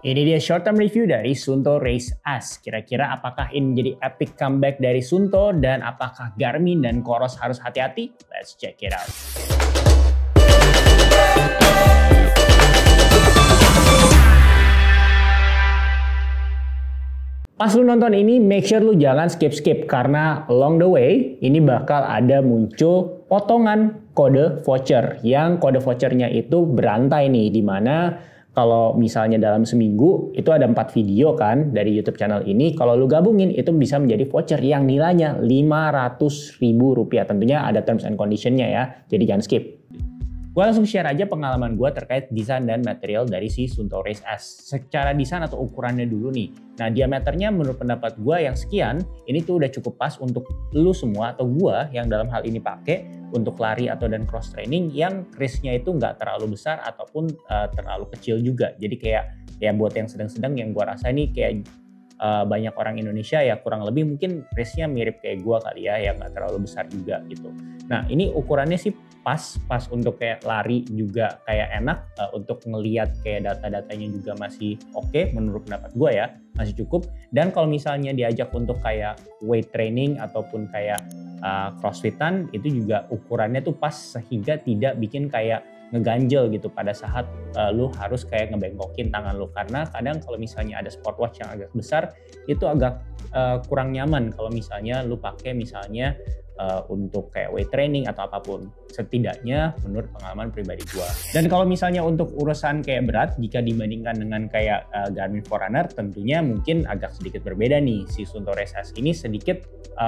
Ini dia short term review dari Suunto Race S. Kira-kira apakah ini menjadi epic comeback dari Suunto dan apakah Garmin dan Coros harus hati-hati? Let's check it out. Pas lu nonton ini, make sure lu jangan skip-skip karena along the way ini bakal ada muncul potongan kode voucher yang kode vouchernya itu berantai nih, dimana kalau misalnya dalam seminggu itu ada 4 video kan dari YouTube channel ini, kalau lu gabungin itu bisa menjadi voucher yang nilainya Rp500.000. Tentunya ada terms and conditionnya ya, jadi jangan skip. Gue langsung share aja pengalaman gue terkait desain dan material dari si Suunto Race S. Secara desain atau ukurannya dulu nih. Nah, diameternya menurut pendapat gue yang sekian, ini tuh udah cukup pas untuk lu semua atau gue yang dalam hal ini pakai untuk lari atau dan cross training yang wrist-nya itu nggak terlalu besar ataupun terlalu kecil juga. Jadi kayak ya buat yang sedang-sedang yang gue rasa ini kayak banyak orang Indonesia ya kurang lebih mungkin wrist-nya mirip kayak gue kali ya, yang nggak terlalu besar juga gitu. Nah, ini ukurannya sih pas untuk kayak lari juga kayak enak, untuk ngelihat kayak data-datanya juga masih oke menurut pendapat gue ya, masih cukup. Dan kalau misalnya diajak untuk kayak weight training ataupun kayak crossfitan, itu juga ukurannya tuh pas sehingga tidak bikin kayak ngeganjel gitu pada saat lu harus kayak ngebengkokin tangan lu, karena kadang kalau misalnya ada sport watch yang agak besar itu agak kurang nyaman kalau misalnya lu pakai misalnya untuk kayak weight training atau apapun, setidaknya menurut pengalaman pribadi gua. Dan kalau misalnya untuk urusan kayak berat jika dibandingkan dengan kayak Garmin Forerunner, tentunya mungkin agak sedikit berbeda nih. Si Suunto Race S ini sedikit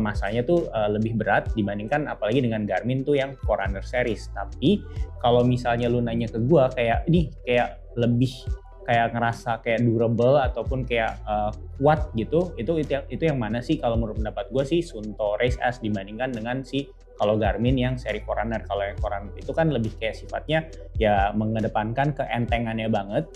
masanya tuh lebih berat dibandingkan apalagi dengan Garmin tuh yang Forerunner series. Tapi kalau misalnya lu nanya ke gua kayak ini kayak lebih kayak ngerasa kayak durable ataupun kayak kuat gitu, itu yang mana sih kalau menurut pendapat gue sih Suunto Race S dibandingkan dengan si kalau Garmin yang seri Forerunner. Kalau yang Forerunner itu kan lebih kayak sifatnya ya mengedepankan keentengannya banget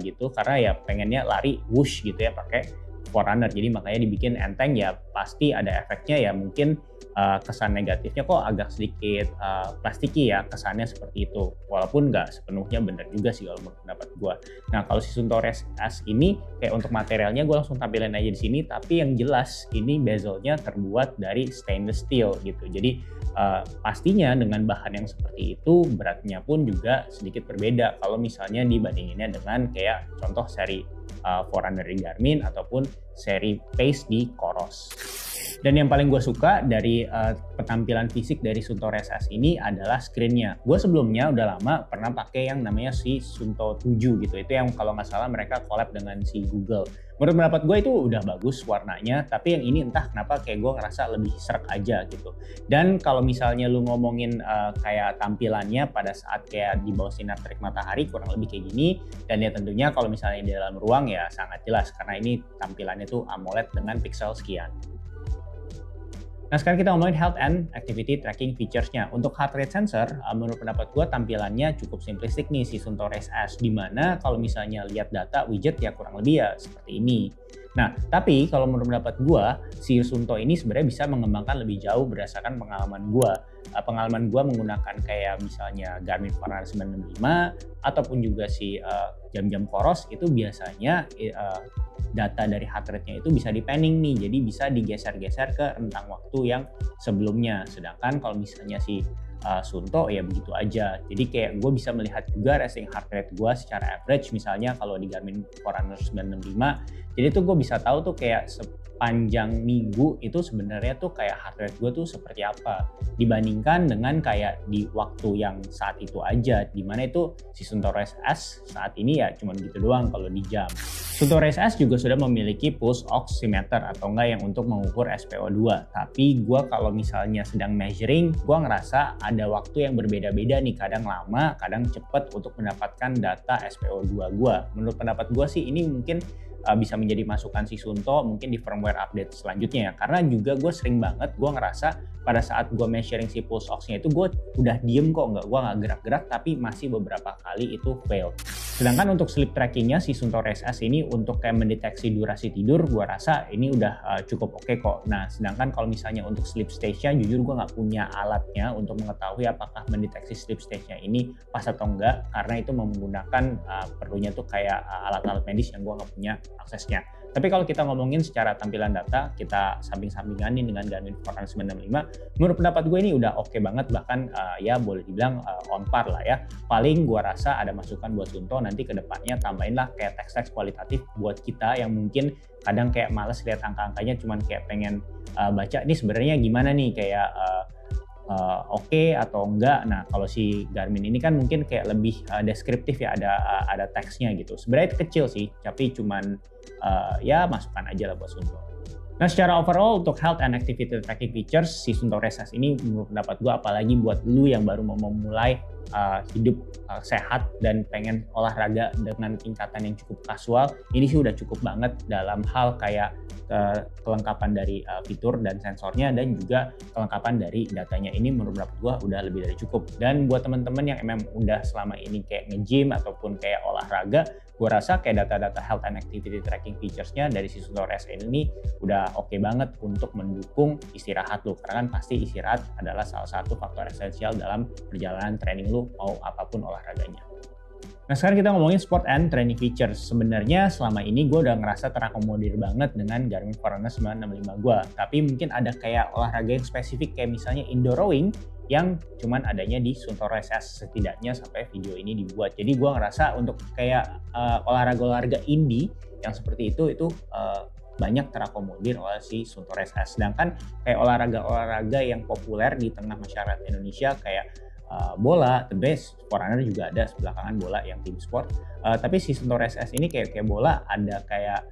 gitu, karena ya pengennya lari whoosh gitu ya pakai Forerunner, jadi makanya dibikin enteng. Ya pasti ada efeknya ya, mungkin kesan negatifnya kok agak sedikit plastiki ya kesannya seperti itu, walaupun nggak sepenuhnya benar juga sih kalau menurut pendapat gue. Nah, kalau si Suunto Race S ini kayak untuk materialnya gue langsung tampilin aja di sini, tapi yang jelas ini bezelnya terbuat dari stainless steel gitu, jadi pastinya dengan bahan yang seperti itu beratnya pun juga sedikit berbeda kalau misalnya dibandinginnya dengan kayak contoh seri Forerunner di Garmin ataupun seri Pace di Coros. Dan yang paling gue suka dari penampilan fisik dari Suunto Race S ini adalah screen-nya. Gue sebelumnya udah lama pernah pakai yang namanya si Suunto 7 gitu. Itu yang kalau nggak salah mereka collab dengan si Google. Menurut pendapat gue itu udah bagus warnanya, tapi yang ini entah kenapa kayak gue ngerasa lebih serak aja gitu. Dan kalau misalnya lu ngomongin kayak tampilannya pada saat kayak di bawah sinar terik matahari kurang lebih kayak gini. Dan ya tentunya kalau misalnya di dalam ruang ya sangat jelas karena ini tampilannya tuh AMOLED dengan pixel sekian. Nah, sekarang kita ngomongin health and activity tracking features-nya. Untuk heart rate sensor, menurut pendapat gue tampilannya cukup simplistik nih si Suunto Race S, dimana kalau misalnya lihat data widget ya kurang lebih ya seperti ini. Nah, tapi kalau menurut pendapat gue, si Suunto ini sebenarnya bisa mengembangkan lebih jauh berdasarkan pengalaman gue. Pengalaman gue menggunakan kayak misalnya Garmin Forerunner 965 ataupun juga si jam-jam Coros itu biasanya data dari heart rate-nya itu bisa di-panning nih, jadi bisa digeser-geser ke rentang waktu yang sebelumnya. Sedangkan kalau misalnya si Suunto ya begitu aja. Jadi kayak gue bisa melihat juga resting heart rate gue secara average, misalnya kalau di Garmin Forerunner 965. Jadi tuh gue bisa tahu tuh kayak sepanjang minggu itu sebenarnya tuh kayak heart rate gue tuh seperti apa dibandingkan dengan kayak di waktu yang saat itu aja, dimana itu si Suunto Race S saat ini ya cuma gitu doang kalau di jam. Suunto Race S juga sudah memiliki pulse oximeter atau enggak yang untuk mengukur SpO2. Tapi gue kalau misalnya sedang measuring, gue ngerasa ada waktu yang berbeda-beda nih, kadang lama, kadang cepet untuk mendapatkan data SpO2 gue. Menurut pendapat gue sih ini mungkin bisa menjadi masukan si Suunto mungkin di firmware update selanjutnya ya. Karena juga gue sering banget gue ngerasa pada saat gue measuring si pulse ox-nya itu gue udah diem kok, gue nggak gerak-gerak, tapi masih beberapa kali itu fail. Sedangkan untuk sleep trackingnya si Suunto Race S ini untuk kayak mendeteksi durasi tidur, gue rasa ini udah cukup oke kok. Nah sedangkan kalau misalnya untuk sleep stage-nya, jujur gue nggak punya alatnya untuk mengetahui apakah mendeteksi sleep stage-nya ini pas atau enggak, karena itu menggunakan perlunya tuh kayak alat-alat medis yang gue nggak punya aksesnya. Tapi kalau kita ngomongin secara tampilan data, kita samping-sampinganin dengan Garmin Forerunner 965, menurut pendapat gue ini udah oke banget, bahkan ya boleh dibilang on par lah ya. Paling gue rasa ada masukan buat Suunto nanti ke depannya, tambahin lah kayak teks-teks kualitatif buat kita yang mungkin kadang kayak males lihat angka-angkanya, cuman kayak pengen baca ini sebenarnya gimana nih, kayak oke atau enggak. Nah kalau si Garmin ini kan mungkin kayak lebih deskriptif ya, ada teksnya gitu. Sebenarnya itu kecil sih, tapi cuman ya masukan aja lah buat Suunto. Nah secara overall untuk health and activity tracking features si Suunto Race S ini menurut pendapat gue, apalagi buat lu yang baru mau memulai hidup sehat dan pengen olahraga dengan tingkatan yang cukup kasual, ini sih udah cukup banget dalam hal kayak kelengkapan dari fitur dan sensornya, dan juga kelengkapan dari datanya. Ini menurut pendapat gue udah lebih dari cukup. Dan buat teman-teman yang emang udah selama ini kayak nge-gym ataupun kayak olahraga, gue rasa kayak data-data health and activity tracking features-nya dari si Suunto Race S ini udah oke banget untuk mendukung istirahat lu, karena kan pasti istirahat adalah salah satu faktor esensial dalam perjalanan training lu mau apapun olahraganya. Nah sekarang kita ngomongin sport and training features. Sebenarnya selama ini gue udah ngerasa terakomodir banget dengan Garmin Forerunner 965 gue, tapi mungkin ada kayak olahraga yang spesifik kayak misalnya indoor rowing yang cuman adanya di Suunto Race S, setidaknya sampai video ini dibuat. Jadi gue ngerasa untuk kayak olahraga-olahraga indie yang seperti itu banyak terakomodir oleh si Suunto Race S. Sedangkan kayak olahraga-olahraga yang populer di tengah masyarakat Indonesia kayak bola, the best, Forerunner juga ada sebelah kanan bola yang tim sport. Tapi si Suunto Race S ini kayak bola ada kayak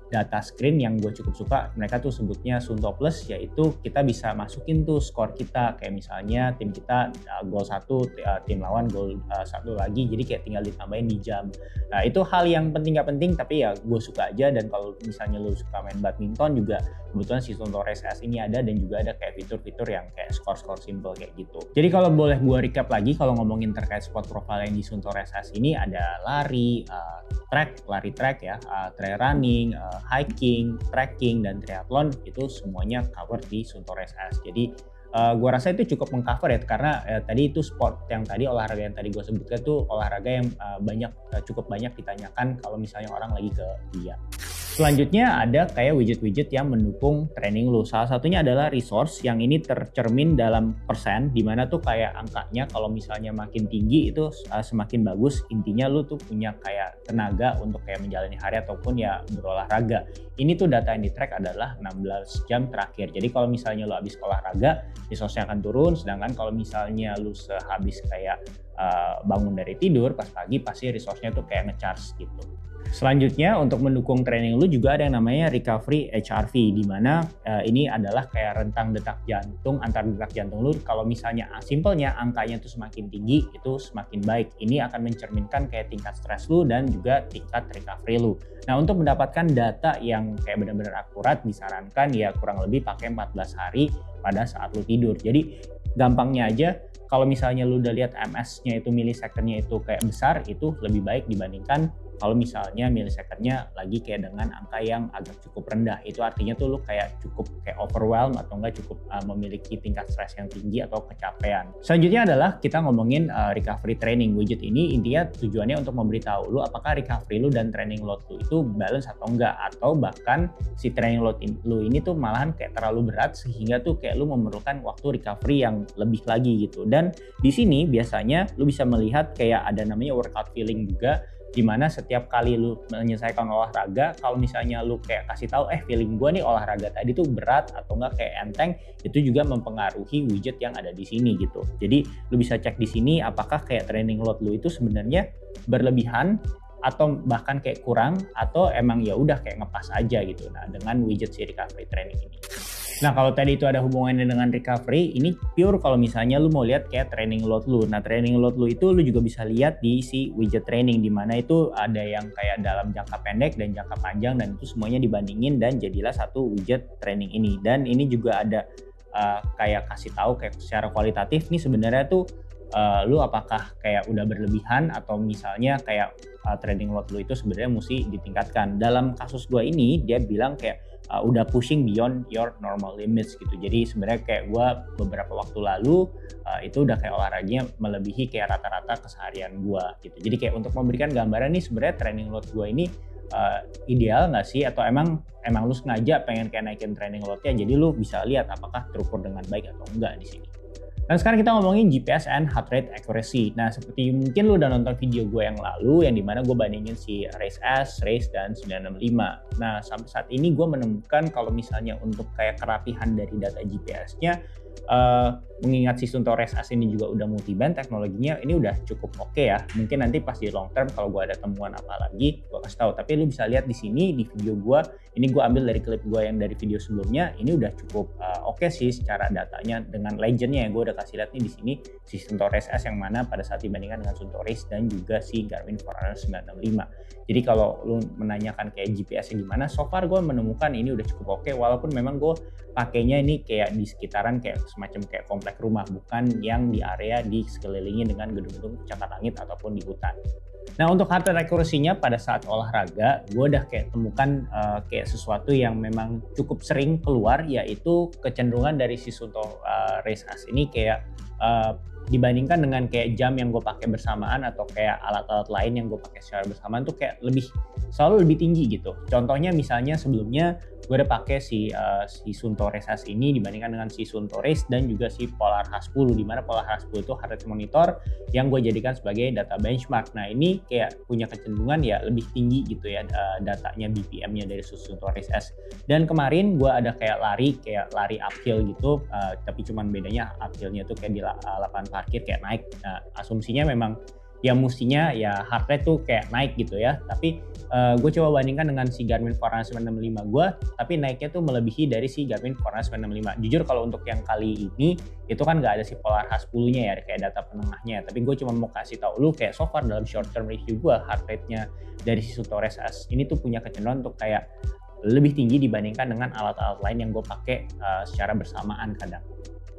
data screen yang gue cukup suka. Mereka tuh sebutnya Suunto Plus, yaitu kita bisa masukin tuh skor kita, kayak misalnya tim kita gol 1, tim lawan gol 1 lagi, jadi kayak tinggal ditambahin di jam. Nah itu hal yang penting gak penting, tapi ya gue suka aja. Dan kalau misalnya lu suka main badminton juga, kebetulan si Suunto Race S ini ada, dan juga ada kayak fitur-fitur yang kayak skor-skor simple kayak gitu. Jadi kalau boleh gue recap lagi, kalau ngomongin terkait sport profile yang di Suunto Race S ini ada lari, lari track ya, trail running, hiking, trekking, dan triathlon, itu semuanya cover di Suunto Race S. Jadi gue rasa itu cukup mengcover ya, karena tadi itu sport yang tadi, olahraga yang tadi gue sebutkan tuh olahraga yang cukup banyak ditanyakan kalau misalnya orang lagi ke dia. Selanjutnya ada kayak widget-widget yang mendukung training lu. Salah satunya adalah resource, yang ini tercermin dalam persen, dimana tuh kayak angkanya kalau misalnya makin tinggi itu semakin bagus. Intinya lu tuh punya kayak tenaga untuk kayak menjalani hari ataupun ya berolahraga. Ini tuh data yang di track adalah 16 jam terakhir. Jadi kalau misalnya lu habis olahraga, resource-nya akan turun. Sedangkan kalau misalnya lu sehabis kayak bangun dari tidur pas pagi, pasti resource-nya tuh kayak ngecharge gitu. Selanjutnya untuk mendukung training lu juga ada yang namanya recovery HRV, di mana ini adalah kayak rentang detak jantung, antar detak jantung lu. Kalau misalnya simpelnya angkanya tuh semakin tinggi, itu semakin baik. Ini akan mencerminkan kayak tingkat stres lu dan juga tingkat recovery lu. Nah untuk mendapatkan data yang kayak benar-benar akurat, disarankan ya kurang lebih pakai 14 hari pada saat lu tidur. Jadi gampangnya aja, kalau misalnya lu udah lihat MS-nya itu, millisecond-nya itu kayak besar, itu lebih baik dibandingkan kalau misalnya millisecond-nya lagi kayak dengan angka yang agak cukup rendah. Itu artinya tuh lu kayak cukup kayak overwhelm atau enggak cukup memiliki tingkat stres yang tinggi atau kecapean. Selanjutnya adalah kita ngomongin recovery training. Widget ini intinya tujuannya untuk memberitahu lu apakah recovery lu dan training load lu itu balance atau enggak, atau bahkan si training load lu ini tuh malahan kayak terlalu berat sehingga tuh kayak lu memerlukan waktu recovery yang lebih lagi gitu. Dan di sini biasanya lu bisa melihat kayak ada namanya workout feeling juga, dimana setiap kali lu menyelesaikan olahraga, kalau misalnya lu kayak kasih tahu feeling gue nih olahraga tadi tuh berat atau enggak kayak enteng, itu juga mempengaruhi widget yang ada di sini gitu. Jadi lu bisa cek di sini apakah kayak training load lu itu sebenarnya berlebihan atau bahkan kayak kurang, atau emang ya udah kayak ngepas aja gitu. Nah dengan widget si recovery training ini. Nah kalau tadi itu ada hubungannya dengan recovery, ini pure kalau misalnya lu mau lihat kayak training load lu. Nah training load lu itu lu juga bisa lihat di si widget training, dimana itu ada yang kayak dalam jangka pendek dan jangka panjang, dan itu semuanya dibandingin dan jadilah satu widget training ini. Dan ini juga ada kayak kasih tahu kayak secara kualitatif nih sebenarnya tuh lu apakah kayak udah berlebihan atau misalnya kayak training load lu itu sebenarnya mesti ditingkatkan. Dalam kasus gua ini dia bilang kayak udah pushing beyond your normal limits gitu. Jadi sebenarnya kayak gue beberapa waktu lalu itu udah kayak olahraganya melebihi kayak rata-rata keseharian gue gitu. Jadi kayak untuk memberikan gambaran nih sebenarnya training load gue ini ideal nggak sih, atau emang lu sengaja pengen kayak naikin training loadnya, jadi lu bisa lihat apakah terukur dengan baik atau enggak di sini. Dan sekarang kita ngomongin GPS and heart rate accuracy. Nah seperti mungkin lu udah nonton video gue yang lalu yang dimana gue bandingin si Race S, Race, dan 965. Nah sampai saat ini gue menemukan kalau misalnya untuk kayak kerapihan dari data GPS-nya, mengingat si Suunto Race S ini juga udah multiband teknologinya, ini udah cukup oke ya. Mungkin nanti pas di long term kalau gue ada temuan apa lagi gue kasih tahu. Tapi lu bisa lihat di sini di video gue, ini gue ambil dari klip gue yang dari video sebelumnya, ini udah cukup oke sih secara datanya dengan legendnya yang gue udah kasih lihat nih di sini, si Suunto Race S yang mana pada saat dibandingkan dengan Suunto Race dan juga si Garmin Forerunner 965. Jadi kalau lu menanyakan kayak GPS-nya gimana, so far gue menemukan ini udah cukup oke, walaupun memang gue pakainya ini kayak di sekitaran kayak semacam kayak komplek rumah, bukan yang di area di sekelilingi dengan gedung-gedung pencakar langit ataupun di hutan. Nah untuk heart rate accuracy-nya pada saat olahraga, gue udah kayak temukan kayak sesuatu yang memang cukup sering keluar, yaitu kecenderungan dari si Suunto Race S ini kayak dibandingkan dengan kayak jam yang gue pakai bersamaan atau kayak alat-alat lain yang gue pakai secara bersamaan tuh kayak selalu lebih tinggi gitu. Contohnya misalnya sebelumnya gue udah pakai si Suunto Race S ini dibandingkan dengan si Suunto Race dan juga si Polar H10, di mana Polar H10 itu heart rate monitor yang gue jadikan sebagai data benchmark. Nah ini kayak punya kecenderungan ya lebih tinggi gitu ya datanya BPM-nya dari Suunto Race S. Dan kemarin gue ada kayak lari uphill gitu, tapi cuman bedanya uphill-nya tuh kayak di lapangan parkir kayak naik. Nah asumsinya memang ya mestinya ya heart rate tuh kayak naik gitu ya, tapi gue coba bandingkan dengan si Garmin Forerunner 965 gue, tapi naiknya tuh melebihi dari si Garmin Forerunner 965. Jujur kalau untuk yang kali ini itu kan nggak ada si Polar H10 nya ya kayak data penengahnya, tapi gue cuma mau kasih tahu lu kayak so far dalam short term review gue heart rate nya dari si Suunto Race S ini tuh punya kecenderungan untuk kayak lebih tinggi dibandingkan dengan alat-alat lain yang gue pakai secara bersamaan kadang.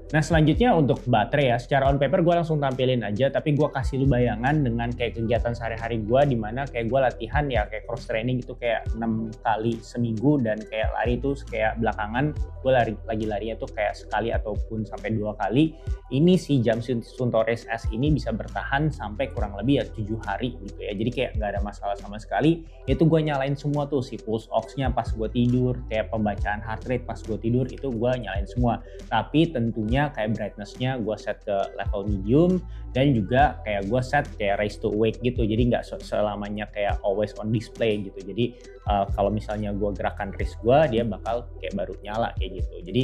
Nah selanjutnya untuk baterai ya, secara on paper gue langsung tampilin aja, tapi gue kasih lu bayangan dengan kayak kegiatan sehari-hari gue, dimana kayak gue latihan ya kayak cross training itu kayak 6 kali seminggu, dan kayak lari itu kayak belakangan gue larinya tuh kayak sekali ataupun sampai 2 kali. Ini si jam Suunto Race S ini bisa bertahan sampai kurang lebih ya 7 hari gitu ya, jadi kayak nggak ada masalah sama sekali. Itu gue nyalain semua tuh, si pulse ox-nya pas gue tidur, kayak pembacaan heart rate pas gue tidur itu gue nyalain semua. Tapi tentunya kayak brightness-nya gue set ke level medium, dan juga kayak gue set kayak raise to awake gitu, jadi nggak selamanya kayak always on display gitu. Jadi kalau misalnya gue gerakan wrist gue, dia bakal kayak baru nyala kayak gitu. Jadi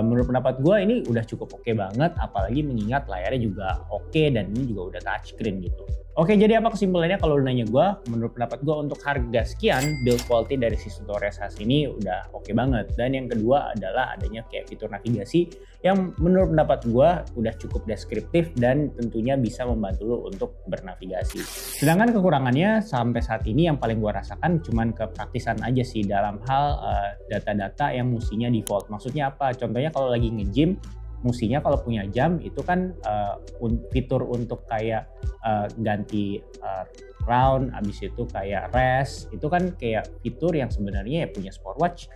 menurut pendapat gue ini udah cukup oke banget, apalagi mengingat layarnya juga oke dan ini juga udah touchscreen gitu. Oke, jadi apa kesimpulannya kalau lu nanya gue? Menurut pendapat gue untuk harga sekian, build quality dari si Suunto Race S ini udah oke banget. Dan yang kedua adalah adanya kayak fitur navigasi yang menurut pendapat gue udah cukup deskriptif dan tentunya bisa membantu lu untuk bernavigasi. Sedangkan kekurangannya sampai saat ini yang paling gue rasakan cuman kepraktisan aja sih dalam hal data-data yang mestinya default. Maksudnya apa? Contohnya kalau lagi nge-gym, mestinya kalau punya jam itu kan fitur untuk kayak ganti round, abis itu kayak rest, itu kan kayak fitur yang sebenarnya ya punya smartwatch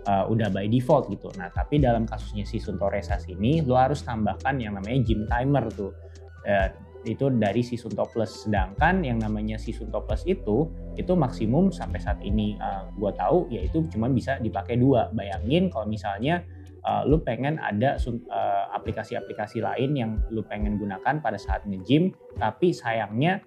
udah by default gitu. Nah tapi dalam kasusnya si Suunto Race S ini lo harus tambahkan yang namanya gym timer tuh, itu dari si Suunto Plus. Sedangkan yang namanya si Suunto Plus itu maksimum sampai saat ini gue tahu yaitu cuma bisa dipakai 2. Bayangin kalau misalnya lu pengen ada aplikasi-aplikasi lain yang lu pengen gunakan pada saat nge-gym, tapi sayangnya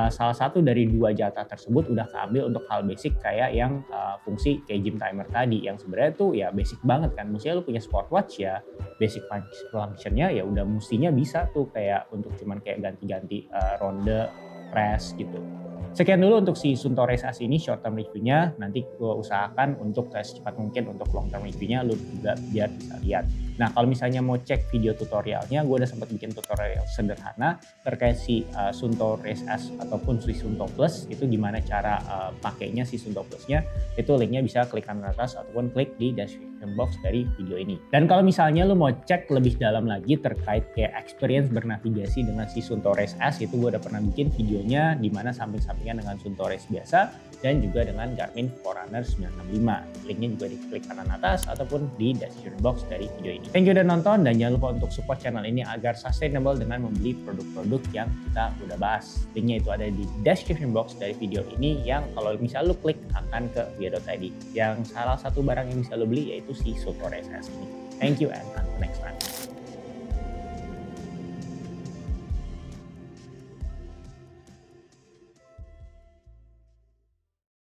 salah satu dari 2 jatah tersebut udah keambil untuk hal basic kayak yang fungsi kayak gym timer tadi, yang sebenarnya tuh ya basic banget kan. Maksudnya lu punya smartwatch ya basic functionnya ya udah mestinya bisa tuh kayak untuk cuman kayak ganti-ganti ronde, press gitu. Sekian dulu untuk si Suntory SaaS ini short term review-nya. Nanti gue usahakan untuk secepat mungkin untuk long term review-nya lu juga biar bisa lihat. Nah, kalau misalnya mau cek video tutorialnya, gue udah sempat bikin tutorial sederhana terkait si Suntory SaaS ataupun si Sunto Plus. Itu gimana cara pakainya si Sunto Plus-nya. Itu linknya bisa klik kanan atas ataupun klik di description box dari video ini. Dan kalau misalnya lu mau cek lebih dalam lagi terkait kayak experience bernavigasi dengan si Suntory SaaS, itu gue udah pernah bikin videonya di mana samping-sampingan dengan Suntory biasa dan juga dengan Garmin Forerunner 965. Linknya juga di klik kanan atas ataupun di description box dari video ini. Thank you udah nonton, dan jangan lupa untuk support channel ini agar sustainable dengan membeli produk-produk yang kita udah bahas. Linknya itu ada di description box dari video ini yang kalau misal lu klik akan ke via.id. Yang salah satu barang yang bisa lu beli yaitu si Suntory SaaS ini. Thank you and until next time.